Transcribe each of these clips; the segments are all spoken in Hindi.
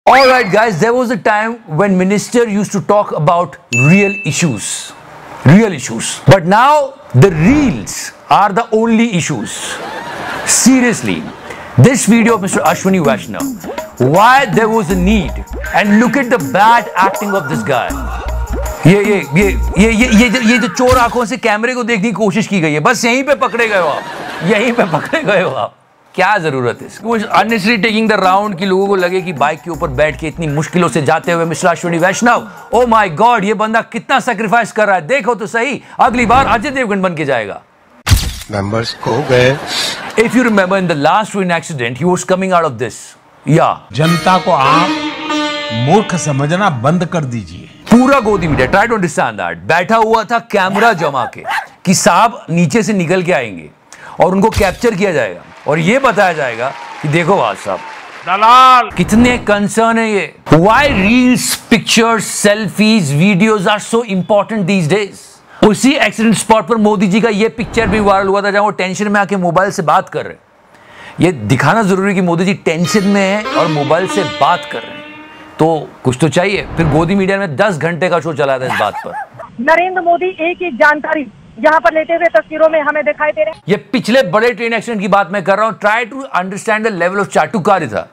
All right, guys, there was a time when minister used to talk about real issues. But now the reels are the only issues. Seriously, this video of Mr. Ashwini Vaishnav, why there was a need, and look at the bad acting of this guy. ये जो चोर आंखों से कैमरे को देखने की कोशिश की गई है, बस यहीं पे पकड़े गए हो आप। क्या जरूरत है इसकी? अननेसेसरी टेकिंग द राउंड कि लोगों को लगे कि बाइक के ऊपर बैठ के इतनी मुश्किलों से जाते हुए mister Ashwini Vaishnaw, oh my god, ये बंदा कितना सैक्रिफाइस कर रहा है, देखो तो सही, अगली बार अजय देवगन बन के जाएगा। मेंबर्स खो गए। If you remember in the last train accident he was coming out of this. जनता को आप मूर्ख समझना बंद कर दीजिए। पूरा गोदी media, try to understand that, बैठा हुआ था कैमरा जमा के कि साहब नीचे से निकल के आएंगे और उनको कैप्चर किया जाएगा और ये बताया जाएगा कि देखो भाई साहब दलाल कितने कंसर्न है ये। Why reels, pictures, selfies, videos are so important these days. उसी एक्सीडेंट स्पॉट पर मोदी जी का ये पिक्चर भी वायरल हुआ था जहां वो टेंशन में आके मोबाइल से बात कर रहे। ये दिखाना जरूरी है कि मोदी जी टेंशन में है और मोबाइल से बात कर रहे हैं, तो कुछ तो चाहिए। फिर गोदी मीडिया में 10 घंटे का शो चला था इस बात पर। नरेंद्र मोदी एक एक जानकारी यहाँ पर लेते हुए तस्वीरों में हमें दिखाई दे रहे हैं। ये पिछले बड़े ट्रेन एक्सीडेंट की बात मैं कर रहा हूँ। Try to understand the level of चाटुकारी था।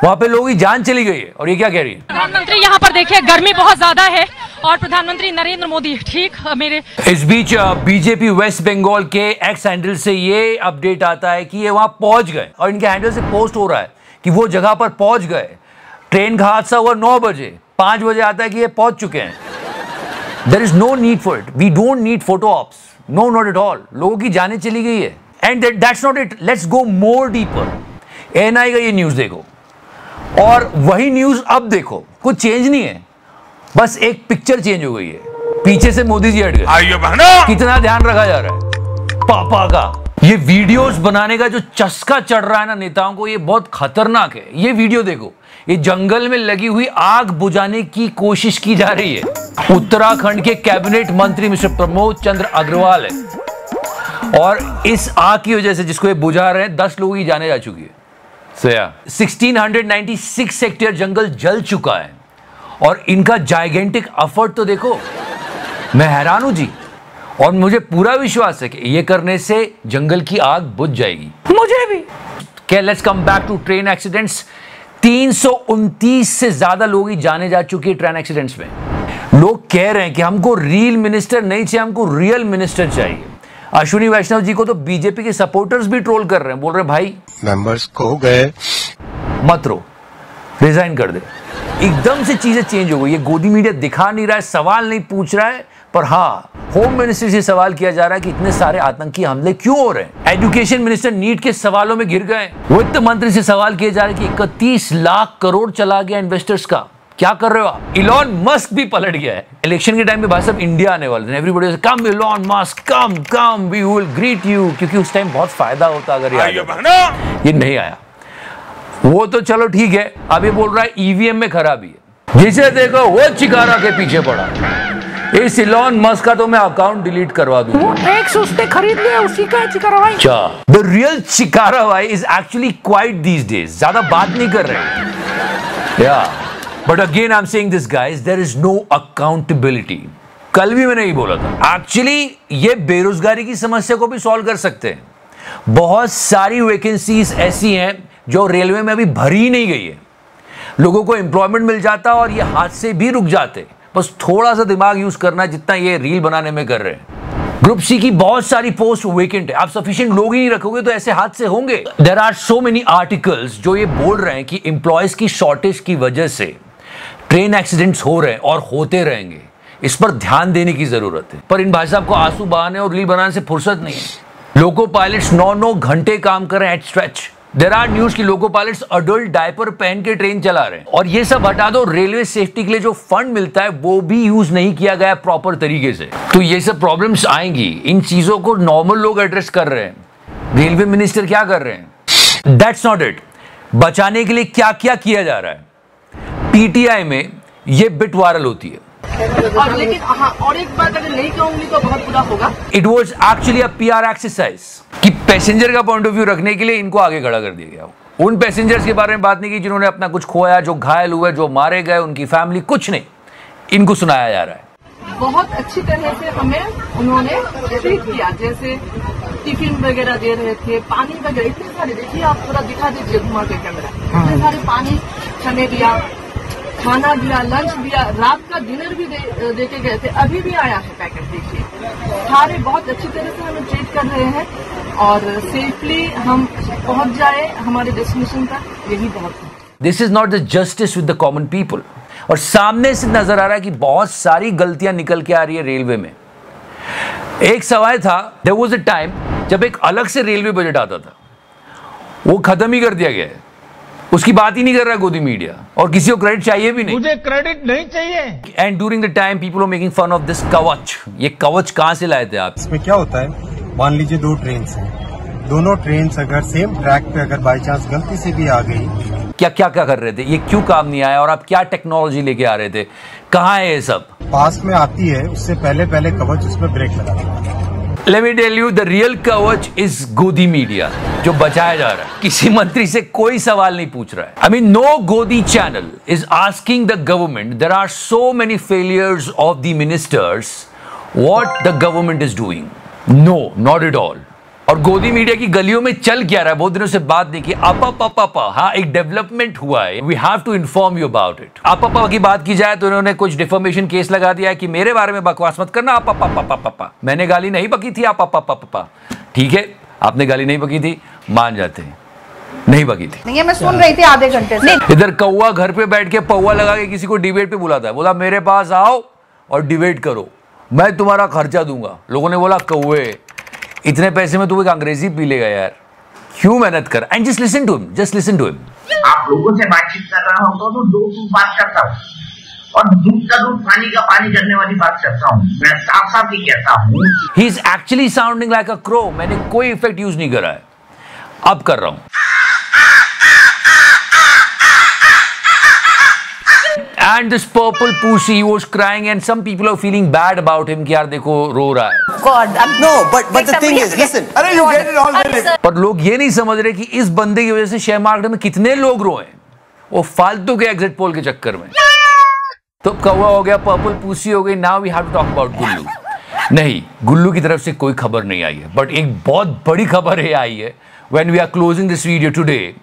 वहां पे लोगों की जान चली गई है और ये क्या कह रही है? प्रधानमंत्री यहाँ पर देखिए, गर्मी बहुत ज्यादा है और प्रधानमंत्री नरेंद्र मोदी ठीक मेरे। इस बीच बीजेपी वेस्ट बंगाल के एक्स हैंडल से ये अपडेट आता है कि ये वहां पहुंच गए और इनके हैंडल से पोस्ट हो रहा है कि वो जगह पर पहुंच गए। ट्रेन का हादसा हुआ 9 बजे, 5 बजे आता है कि ये पहुंच चुके हैं। There is no need for it. We don't need photo ops. No, not at all. लोगों की जाने चली गई है। And that's not it. Let's go more deeper. NI का ये न्यूज देखो और वही न्यूज अब देखो, कुछ चेंज नहीं है, बस एक पिक्चर चेंज हो गई है। पीछे से मोदी जी हट गए। आइए बहनों, कितना ध्यान रखा जा रहा है पापा का। ये वीडियोस बनाने का जो चस्का चढ़ रहा है ना नेताओं को, ये बहुत खतरनाक है। ये वीडियो देखो, ये जंगल में लगी हुई आग बुझाने की कोशिश की जा रही है। उत्तराखंड के कैबिनेट मंत्री मिस्टर प्रमोद चंद्र अग्रवाल है और इस आग की वजह से जिसको ये बुझा रहे हैं 10 लोगों की जाने जा चुकी है। 1696 हेक्टेयर जंगल जल चुका है और इनका जाइगेंटिक एफर्ट तो देखो, मैं हैरान हूं जी। और मुझे पूरा विश्वास है कि ये करने से जंगल की आग बुझ जाएगी। मुझे भी। Okay, let's come back to train accidents. 329 से ज्यादा लोगों की जाने जा चुकी है ट्रेन एक्सीडेंट्स में। लोग कह रहे हैं कि हमको रियल मिनिस्टर नहीं चाहिए, हमको रियल मिनिस्टर चाहिए। अश्विनी वैष्णव जी को तो बीजेपी के सपोर्टर्स भी ट्रोल कर रहे हैं, बोल रहे हैं भाई मेंबर्स खो गए, मत रो, रिजाइन कर दे। एकदम से चीजें चेंज हो गई। ये गोदी मीडिया दिखा नहीं रहा है, सवाल नहीं पूछ रहा है, पर हाँ होम मिनिस्टर से सवाल किया जा रहा है कि इतने सारे आतंकी हमले क्यों हो रहे हैं। एजुकेशन मिनिस्टर नीट के सवालों में घिर गए। वित्त मंत्री से सवाल किए जा रहे हैं कि 31 लाख करोड़ चला गया इन्वेस्टर्स का, क्या कर रहे हो आप। इलॉन मस्क भी पलट गया है। इलेक्शन के टाइम में भाई साहब इंडिया आने वाले थे, एवरीबॉडी से come Elon Musk, come we will greet you, क्योंकि उस टाइम बहुत फायदा होता अगर ये नहीं आया। वो तो चलो ठीक है, अब ये बोल रहा है ईवीएम में खराबी है। जिसे देखो वो चिकारा के पीछे पड़ा। इस इलॉन मस्क का तो मैं अकाउंट डिलीट करवा दूंगा। एक उसने खरीद लिया, उसी का चिकारा भाई। द रियल चिकारा भाई is actually quite these days, ज्यादा बात नहीं कर रहे। या but again I am saying this guys, there is no accountability. कल भी मैंने यही बोला था। एक्चुअली ये बेरोजगारी की समस्या को भी सॉल्व कर सकते हैं। बहुत सारी वैकेंसीज ऐसी हैं जो रेलवे में अभी भरी नहीं गई है, लोगों को एम्प्लॉयमेंट मिल जाता और ये हादसे भी रुक जाते। बस थोड़ा सा दिमाग यूज करना, जितना ये रील बनाने में कर रहे हैं। ग्रुप सी की बहुत सारी पोस्ट वेकेंट है, आप सफिशिएंट लोग ही नहीं रखोगे तो ऐसे हादसे होंगे। There are so many articles जो ये बोल रहे हैं कि एम्प्लॉयज की शॉर्टेज की वजह से ट्रेन एक्सीडेंट्स हो रहे हैं और होते रहेंगे। इस पर ध्यान देने की जरूरत है। पर इन भाई साहब को आंसू बहाने और रील बनाने से फुर्सत नहीं है। लोको पायलट्स 9-9 घंटे काम कर रहे हैं at stretch. There are news की लोको पायलट्स अडल्ट डायपर पहन के ट्रेन चला रहे हैं। और ये सब हटा दो, रेलवे सेफ्टी के लिए जो फंड मिलता है वो भी यूज नहीं किया गया प्रॉपर तरीके से। तो ये सब प्रॉब्लम्स आएंगी। इन चीजों को नॉर्मल लोग एड्रेस कर रहे हैं, रेलवे मिनिस्टर क्या कर रहे हैं? That's not it. बचाने के लिए क्या क्या किया जा रहा है? पीटीआई में ये बिट वायरल होती है। और लेकिन हाँ, और एक बात अगर नहीं कहूंगी तो बहुत बुरा होगा। It was actually a PR exercise कि पैसेंजर का पॉइंट ऑफ व्यू रखने के लिए इनको आगे खड़ा कर दिया गया। उन पैसेंजर्स के बारे में बात नहीं की जिन्होंने अपना कुछ खोया, जो घायल हुए, जो मारे गए, उनकी फैमिली, कुछ नहीं। इनको सुनाया जा रहा है। बहुत अच्छी तरह से हमें उन्होंने ट्रीट किया, जैसे टिफिन वगैरह दे रहे थे, पानी वगैरह, इतने सारे, देखिए आप पूरा दिखा दीजिए घुमा के कैमरा, इतने सारे पानी हमें दिया, खाना दिया, लंच दिया, रात का डिनर भी दे के गए थे, अभी भी आया है पैकेट, देखिए सारे बहुत अच्छी तरह से हमें ट्रीट कर रहे हैं और सेफली हम पहुंच जाए हमारे डेस्टिनेशन तक, यही बहुत है। This is not the justice with the common people. और सामने से नजर आ रहा है कि बहुत सारी गलतियां निकल के आ रही है रेलवे में। एक समय था, देयर वाज अ टाइम जब एक अलग से रेलवे बजट आता था, वो खत्म ही कर दिया गया है, उसकी बात ही नहीं कर रहा गोदी मीडिया, और किसी को क्रेडिट चाहिए भी नहीं। मुझे क्रेडिट नहीं चाहिए। And during the time people are making fun of this Kavach. ये कवच कहां से लाए थे आप? इसमें क्या होता है, मान लीजिए 2 ट्रेन हैं, दोनों ट्रेन अगर सेम ट्रैक पे अगर बाई चांस गलती से भी आ गई, क्या क्या क्या कर रहे थे, ये क्यों काम नहीं आया, और आप क्या टेक्नोलॉजी लेके आ रहे थे, कहाँ है ये सब? पास में आती है उससे पहले कवच उसमें ब्रेक लगा देता है। Let me tell you, the real कवच is गोदी मीडिया, जो बचाया जा रहा है। किसी मंत्री से कोई सवाल नहीं पूछ रहा है। I mean, no गोदी channel is asking the government. There are so many failures of the ministers. What the government is doing? No, not at all. और गोदी मीडिया की गलियों में चल क्या रहा है, बहुत दिनों से बात नहीं की। अपा हाँ, एक डेवलपमेंट हुआ है, we have to inform you about it. अपा की बात की जाए तो इन्होंने कुछ डिफॉर्मेशन केस लगा दिया है कि मेरे बारे में बकवास मत करना। अपा मैंने गाली नहीं बकी थी। अपा ठीक है, आपने गाली नहीं बकी थी, मान जाते हैं, नहीं बकी थी। नहीं, मैं सुन रही थी आधे घंटे से। इधर कौवा घर पे बैठ के पौवा लगा के किसी को डिबेट पे बुलाता है, बोला मेरे पास आओ और डिबेट करो, मैं तुम्हारा खर्चा दूंगा। लोगों ने बोला कौवे, इतने पैसे में तू एक अंग्रेजी पी लेगा यार, क्यों मेहनत कर। And just listen to him, आप लोगों से बातचीत कर रहा हूँ तो दो बात करता हूँ, और दूध का दूध, पानी का पानी करने वाली बात करता हूँ। मैं साफ साफ ही कहता हूँ, he is actually sounding like a crow. मैंने कोई इफेक्ट यूज नहीं करा है, अब कर रहा हूँ। And this purple pussy, he was crying, and some people are feeling bad about him कि यार देखो रो रहा है। God, No, but the thing is, listen. अरे you get it all very. पर लोग ये नहीं समझ रहे कि इस बंदे की वजह से शेयर मार्केट में कितने लोग रोए, वो फालतू के एग्जिट पोल के चक्कर में। तो कौवा हो गया, पर्पल पूसी हो गई, now we have to talk about Gullu. नहीं, गुल्लू की तरफ से कोई खबर नहीं आई है, बट एक बहुत बड़ी खबर ये आई है when we are closing this video today,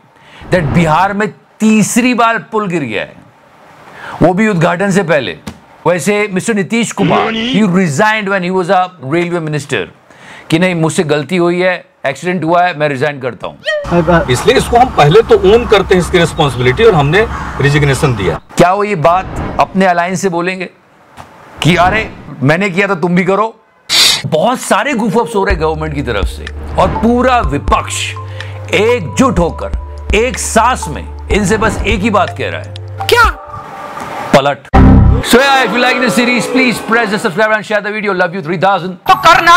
that Bihar में तीसरी बार पुल गिर गया है, वो भी उद्घाटन से पहले। वैसे mister Nitish Kumar, he resigned when he was a railway minister, कि नहीं मुझसे गलती हुई है, एक्सीडेंट हुआ है, मैं रिजाइन करता हूं। इसलिए इसको हम पहले तो ओन करते हैं, इसकी रिस्पॉन्सिबिलिटी, और हमने रिजिग्नेशन दिया। क्या वो ये बात अपने अलायंस से बोलेंगे कि अरे मैंने किया तो तुम भी करो? बहुत सारे गुफअप्स हो रहे गवर्नमेंट की तरफ से, और पूरा विपक्ष एकजुट होकर एक सांस में इनसे बस एक ही बात कह रहा है, क्या पलट। So yeah, if you like this series, please press the subscribe and share the video. Love you 3000. तो करना।